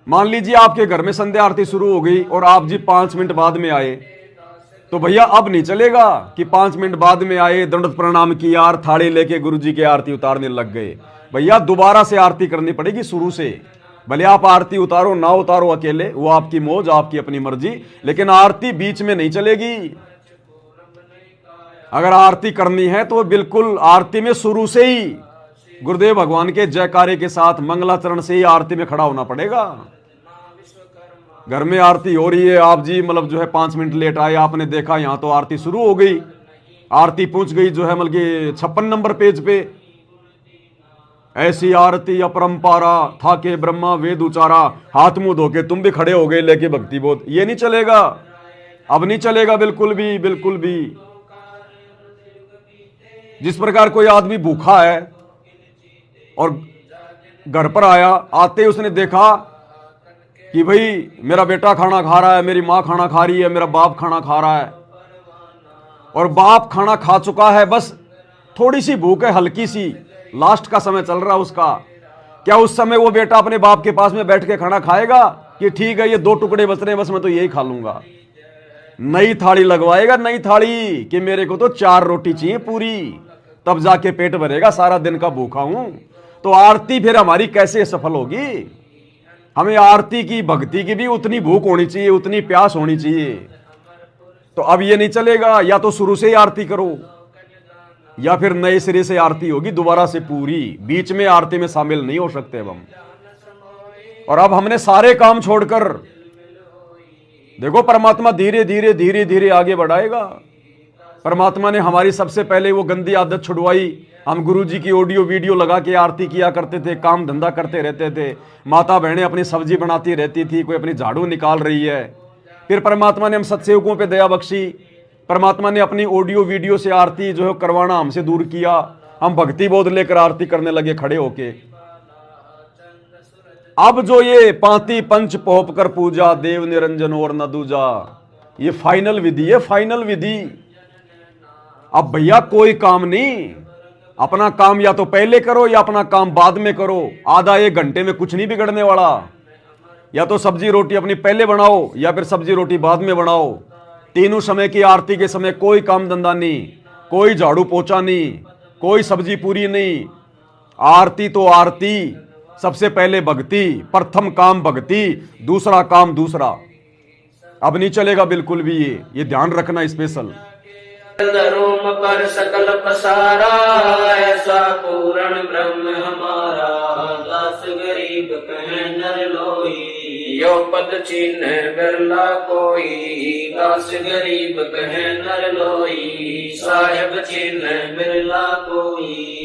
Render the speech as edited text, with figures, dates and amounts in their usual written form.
मान लीजिए आपके घर में संध्या आरती शुरू हो गई और आप जी 5 मिनट बाद में आए, तो भैया अब नहीं चलेगा कि 5 मिनट बाद में आए, दंडवत प्रणाम किया और थाली लेके गुरु जी की आरती उतारने लग गए। भैया दोबारा से आरती करनी पड़ेगी शुरू से। भले आप आरती उतारो ना उतारो अकेले, वो आपकी मौज, आपकी अपनी मर्जी, लेकिन आरती बीच में नहीं चलेगी। अगर आरती करनी है तो बिल्कुल आरती में शुरू से ही गुरुदेव भगवान के जयकारे के साथ मंगलाचरण से ही आरती में खड़ा होना पड़ेगा। घर में आरती हो रही है, आप जी मतलब जो है 5 मिनट लेट आए, आपने देखा यहां तो आरती शुरू हो गई, आरती पहुंच गई जो है मतलब कि 56 नंबर पेज पे, ऐसी आरती अपरंपारा था के ब्रह्मा वेद उचारा, हाथ मुंह धो के तुम भी खड़े हो गए लेके भक्ति बोध। ये नहीं चलेगा, अब नहीं चलेगा बिल्कुल भी, बिल्कुल भी। जिस प्रकार कोई आदमी भूखा है और घर पर आया, आते ही उसने देखा कि भाई मेरा बेटा खाना खा रहा है, मेरी माँ खाना खा रही है, मेरा बाप खाना खा रहा है, और बाप खाना खा चुका है, बस थोड़ी सी भूख है, हल्की सी, लास्ट का समय चल रहा है उसका। क्या उस समय वो बेटा अपने बाप के पास में बैठ के खाना खाएगा कि ठीक है ये 2 टुकड़े बच रहे हैं बस मैं तो यही खा लूंगा? नई थाली लगवाएगा, नई थाली कि मेरे को तो 4 रोटी चाहिए पूरी, तब जाके पेट भरेगा, सारा दिन का भूखा हूं। तो आरती फिर हमारी कैसे सफल होगी? हमें आरती की, भक्ति की भी उतनी भूख होनी चाहिए, उतनी प्यास होनी चाहिए। तो अब ये नहीं चलेगा, या तो शुरू से ही आरती करो या फिर नए सिरे से आरती होगी दोबारा से पूरी, बीच में आरती में शामिल नहीं हो सकते अब हम। और अब हमने सारे काम छोड़कर, देखो परमात्मा धीरे धीरे धीरे धीरे आगे बढ़ाएगा। परमात्मा ने हमारी सबसे पहले वो गंदी आदत छुड़वाई। हम गुरु जी की ऑडियो वीडियो लगा के आरती किया करते थे, काम धंधा करते रहते थे, माता बहनें अपनी सब्जी बनाती रहती थी, कोई अपनी झाड़ू निकाल रही है। फिर परमात्मा ने हम सत्सेवकों पे दया बख्शी, परमात्मा ने अपनी ऑडियो वीडियो से आरती जो है करवाना हमसे दूर किया। हम भक्ति बोध लेकर आरती करने लगे खड़े होके। अब जो ये पांति पंच पोप कर पूजा, देव निरंजन और न दूजा, ये फाइनल विधि है, फाइनल विधि। अब भैया कोई काम नहीं, अपना काम या तो पहले करो या अपना काम बाद में करो, आधा 1 घंटे में कुछ नहीं बिगड़ने वाला। या तो सब्जी रोटी अपनी पहले बनाओ या फिर सब्जी रोटी बाद में बनाओ। तीनों समय की आरती के समय कोई काम धंधा नहीं, कोई झाड़ू पोछा नहीं, कोई सब्जी पूरी नहीं। आरती तो आरती, सबसे पहले भक्ति, प्रथम काम भक्ति, दूसरा काम दूसरा। अब नहीं चलेगा बिल्कुल भी, ये ध्यान रखना स्पेशल। रोम पर सकल पसारा, ऐसा पूर्ण ब्रह्म हमारा, दास गरीब कहे नर लोई, यो पद चिन्ह बिरला कोई, दास गरीब कहे नर लोई, साहेब चिन्ह बिरला कोई।